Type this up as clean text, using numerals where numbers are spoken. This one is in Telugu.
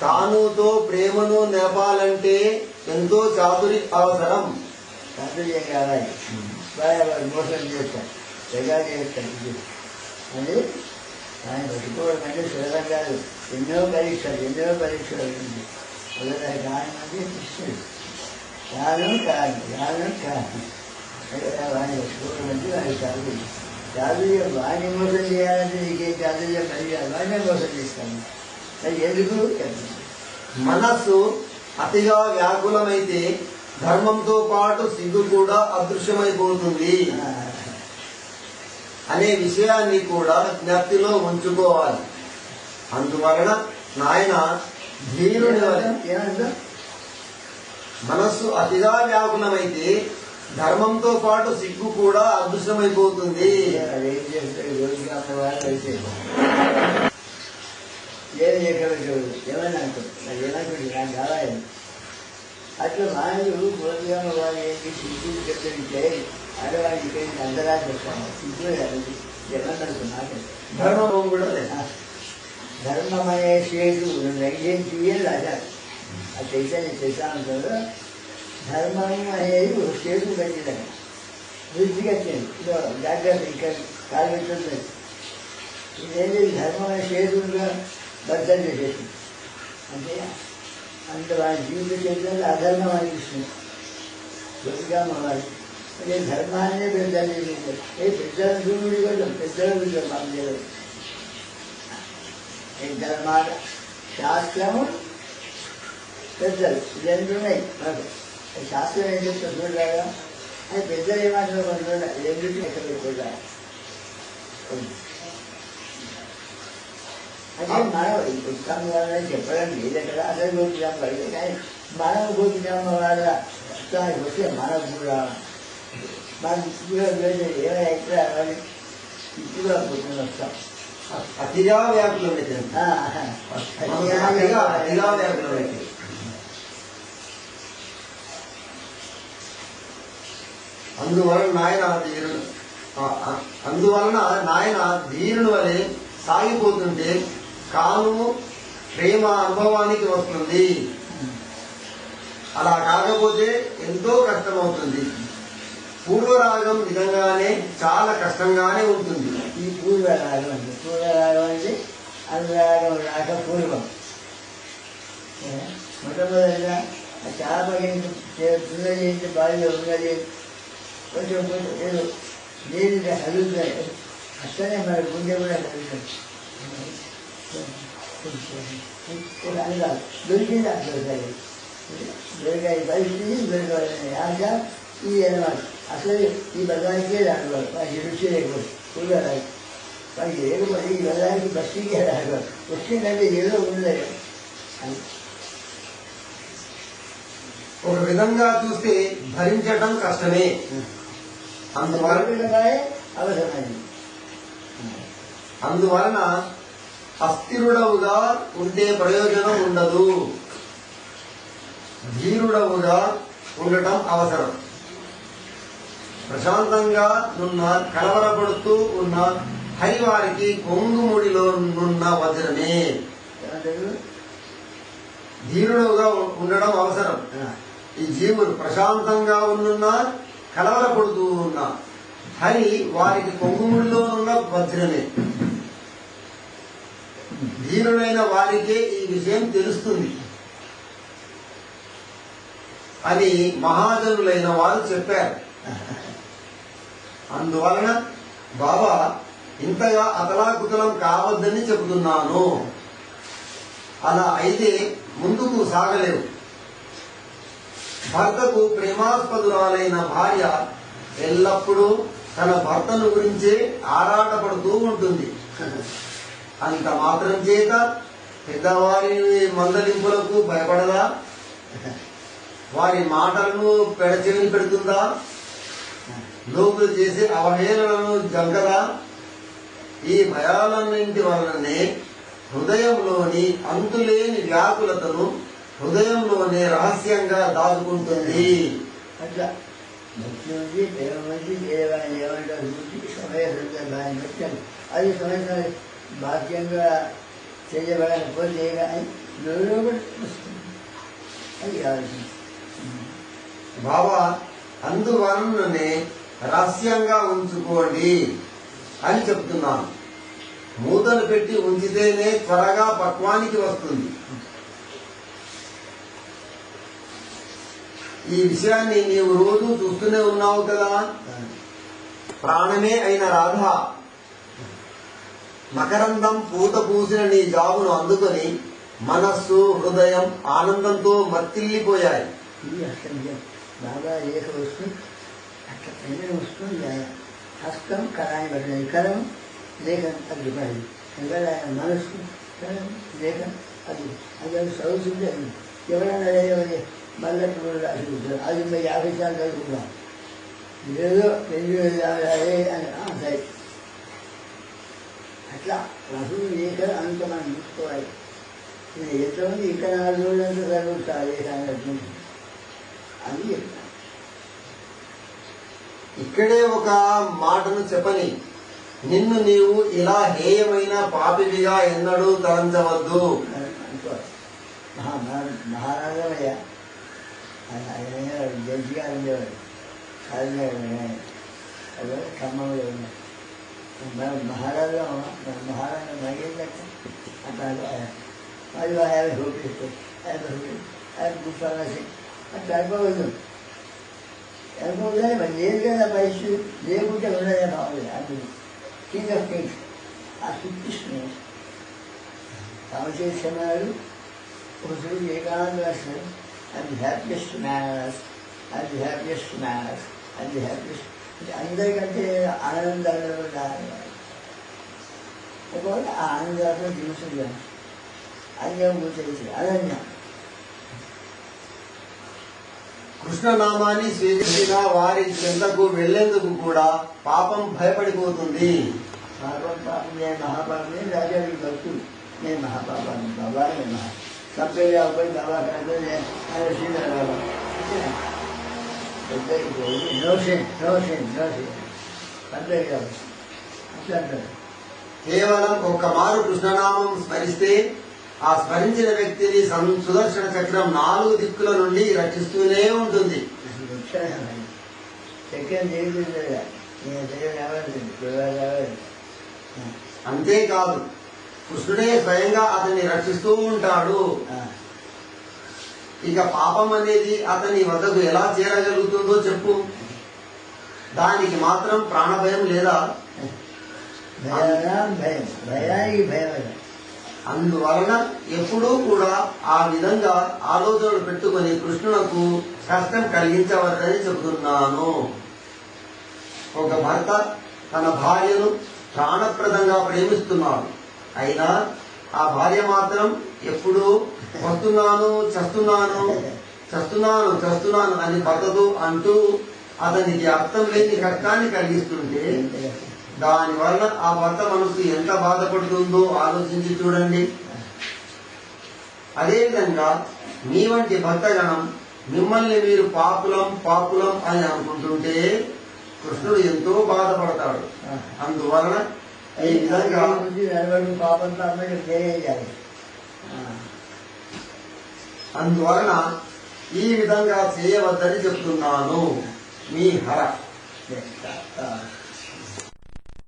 తానుతో ప్రేమను నేపాలంటే ఎంతో చాతురి అవసరం. చాతుర్యం కావాలి. బాగా మోసం చేస్తాను, తెగా చేస్తాను. అది ఆయన పట్టుకోవడం సులభం కాదు. ఎన్నో పరీక్షలు ఉంది. మొదటి కారణం కృష్ణుడు. కారణం వాడిని పట్టుకోవడం వాడి చాతుర్యం. చాతుర్యం వాడిని మోసం చేయాలంటే నీకేం చాతుర్యం పని కాదు, వాడినే మోసం చేస్తాను. అది ఎందుకు? మనస్సు అతిగా వ్యాకులమైతే ధర్మంతో పాటు సిగ్గు కూడా అదృశ్యమైపోతుంది అనే విషయాన్ని కూడా జ్ఞప్తిలో ఉంచుకోవాలి. అందువలన నాయన ధీరుని మనస్సు అతిగా వ్యాకులమైతే ధర్మంతో పాటు సిగ్గు కూడా అదృశ్యమైపోతుంది. ఏమైనా నాకు కావాలి. అట్లా మానవుడు పూర్వీకం వారు ఏంటి సిద్ధులు చెప్తుంటే ఆడవాళ్ళకి అందరా చెప్తాను. సిద్ధులు ఏమన్నారు ధర్మం కూడా ధర్మం అనే స్టేటు నైజెంట్ రాజా ఆ చైతన్య చేశాను. ధర్మం అనేది ఒక స్టేటు కట్టింది, వృద్ధి కట్టింది. జాగ్రత్త ఇక్కడ కాలు పెట్టుతుంది. ఇదేంటి ధర్మం అనే స్టేటుగా బద్దలు చేసేసింది. అంటే అంత వాడి జీవిత చరిత్రలో అధర్మం అనిపిస్తుంది. గొప్పగా మారాలి. అదే ధర్మాన్నే పెద్దలు చేసేసారు. పెద్దల చూడు కూడా పెద్దల చూసారు. మాకు తెలియదు ధర్మాల శాస్త్రము పెద్దలు ఇవన్నీ ఉన్నాయి. మాకు శాస్త్రం ఏం చెప్తా చూడరాగా అది పెద్దలు ఏమాత్రం కొన్ని చూడాలి. ఎందుకు ఎక్కడ పెట్టుకోవాలి. అదే మానవ ఉత్తమ వాళ్ళని చెప్పడం లేదు కదా. అసలు గోపికమ్మ పడితే కానీ మానవ గోపికమ్మ వాళ్ళ ఉత్సాహానికి వస్తే మనకు కూడా ఏమైనా ఎక్కడ వాళ్ళు ఇప్పుడు పొద్దున్న వస్తాం. అతిగా వ్యాకులమైతే అందువలన నాయన ధీరుని వలె సాగిపోతుంటే కాను ప్రేమ అనుభవానికి వస్తుంది. అలా కాకపోతే ఎంతో కష్టమవుతుంది. పూర్వరాగం నిజంగానే చాలా కష్టంగానే ఉంటుంది. ఈ పూర్వరాగం అంటే అనురాగం రాక పూర్వం. మొట్టమొదటిగా ఆ చేప బావిలో ఉన్నది కొంచెం ఏదో నీరు కలుగుతాయి. అట్లనే మరి గుండె కూడా కలుగుతుంది. దొరికింది దొరకాలి. దొరకాయి పరిస్థితి దొరకాలి ఆశ ఇది అనమాట. అసలు ఈ బదానికే రాగలరు. వారికి రుచి లేకపోతే కూడా రాదు. వారికి లేకపోతే ఈ బదానికి బస్తికే రాగలరు. వచ్చిందంటే ఏదో ఉండలేదు. ఒక విధంగా చూస్తే భరించడం కష్టమే. అందువలన అస్థిరుడవుగా ఉంటే ప్రయోజనం ఉండదు. ధీరుడవుగా ఉండటం అవసరం. ప్రశాంతంగా నున్న కలవరపడుతూ ఉన్న హరివారికి కొంగుముడిలో నున్న వజ్రమే. ధీరుడుగా ఉండడం అవసరం. ఈ జీవులు ప్రశాంతంగా ఉన్నున్నా కలవరపడుతూ ఉన్న హరి వారికి కొంగుముడిలో ఉన్న వజ్రమే. ధీరుడైన వారికే ఈ విషయం తెలుస్తుంది అని మహాజనులైన వారు చెప్పారు. అందువలన బాబా ఇంతగా అతలాకుతలం కావద్దని చెబుతున్నాను. అలా అయితే ముందుకు సాగలేవు. భర్తకు ప్రేమాస్పదురాలైన భార్య ఎల్లప్పుడూ తన భర్తను గురించే ఆరాటపడుతూ ఉంటుంది. అంత మాత్రం చేత పెద్దవారి మందలింపులకు భయపడదా? వారి మాటలను పెడచెవిని పెడుతుందా? లోకులు చేసే అవహేళనను జంకదా? ఈ భయాలన్నింటి వలననే హృదయంలోని అంతులేని వ్యాకులతను హృదయంలోనే రహస్యంగా దాచుకుంటుంది. అట్లా భక్తి ఉంది, ప్రేమ ఉంది, దేవాన్ని ఏమంటారు సమయ సందర్భాన్ని పెట్టాను. అది సమయం బాధ్యంగా చేయబడకపోతే కానీ లోపల వస్తుంది. అది ఆలోచన. బాబా అందువలననే రహస్యంగా ఉంచుకోండి అని చెప్తున్నాను. మూతలు పెట్టి ఉంచితేనే త్వరగా పక్వానికి వస్తుంది. ఈ విషయాన్ని నీవు రోజు చూస్తూనే ఉన్నావు కదా. ప్రాణమే అయిన రాధ మకరందం పూత పూసిన నీ జాబును అందుకొని మనస్సు హృదయం ఆనందంతో మత్తిల్లిపోయాయి. ఇది అసలు బాగా లేఖ వస్తుంది. అట్లా పైన వస్తుంది. హస్తం కళాన్ని పట్టినది, కలం లేఖ అడ్డుపడింది. ఎందుకంటే ఆయన మనస్సు కలం లేఖ అది అది చదువుతుంది. అది ఎవరైనా లేవని మళ్ళీ రాసి కూర్చోరు. అది 50 సార్లు చదువుకుంటాం. ఏదో 250 అని సరే. అట్లా రసూ లేఖ అంత మనం చూసుకోవాలి. ఎంతమంది ఇక్కడ 4 రోజులంతా చదువుతారు లేఖ అన్నట్టు. అది చెప్తాను. ఇక్కడే ఒక మాటను చెప్పని, నిన్ను నీవు ఇలా హేయమైన పాపివిగా ఎన్నడూ తలంచవద్దు. అనుకోవాలి. మహారాజమయ్య ఆయన జడ్జి గారు ఉండేవాడు. అదే ఖమ్మంలో ఉన్నాడు. మన మహారాజా మగేందంటే అట్లా అది ఆయన చూపిస్తాడు. ఆయన కూర్చోవాల్సి అట్లా అనుకోవద్దు. అనుకోవాలి. మరి లేదు కదా పరిస్థితి. లేకుంటే ఉండదే బాగుంది. అది కింగ్ ఆఫ్ కింగ్స్ ఆ సృష్టిస్తుంది. రామచేస్తున్నాడు ఒకసారి ఏకాంత రాస్తాడు. అది హ్యాపీయెస్ట్ మ్యానర్స్, అది హ్యాపీయెస్ట్ మ్యానర్స్, అది హ్యాపీయెస్ట్ అందరికంటే ఆనందంగా ఉండాలి. ఒకవేళ ఆ ఆనందాన్ని చూసింది అన్యం గుర్తించి అనన్య కృష్ణనామాన్ని స్వీకరించిన వారి చెంతకు వెళ్లేందుకు కూడా పాపం భయపడిపోతుంది. పాపం నేను మహాపాపమే. రాజాకి భక్తుడు నేను మహాపాపాన్ని బాబా నేను మహా సభ్యుగా పోయి బాబా కంటే ఆయన శ్రీధర బాబా నోషన్ సభ్యుగా అట్లా అంటారు. కేవలం ఒక్క మారు కృష్ణనామం స్మరిస్తే ఆ స్మరించిన వ్యక్తిని సుదర్శన చక్రం 4 దిక్కుల నుండి రక్షిస్తూనే ఉంటుంది. చక్రం చేస్తుందా నేను చక్రం కావాలి. అంతేకాదు కృష్ణుడే స్వయంగా అతన్ని రక్షిస్తూ ఉంటాడు. ఇక పాపం అనేది అతని వద్దకు ఎలా చేరగలుగుతుందో చెప్పు. దానికి మాత్రం ప్రాణభయం లేదా? భయానికి భయం. అందువలన ఎప్పుడూ కూడా ఆ విధంగా ఆలోచనలు పెట్టుకుని కృష్ణునకు కష్టం కలిగించవద్దని చెబుతున్నాను. ఒక భర్త తన భార్యను ప్రాణప్రదంగా ప్రేమిస్తున్నాడు. అయినా ఆ భార్య మాత్రం ఎప్పుడూ వస్తున్నాను చస్తున్నాను అని భర్తతో అంటూ అతనికి అర్థం లేని కష్టాన్ని కలిగిస్తుంటే దానివల్ల ఆ భర్త మనసు ఎంత బాధపడుతుందో ఆలోచించి చూడండి. అదేవిధంగా మీ వంటి భక్తగణం మిమ్మల్ని మీరు పాపులం అని అనుకుంటుంటే కృష్ణుడు ఎంతో బాధపడతాడు. అందువలన ఈ విధంగా ఈ విధంగా చేయవద్దని చెప్తున్నాను. మీ హర.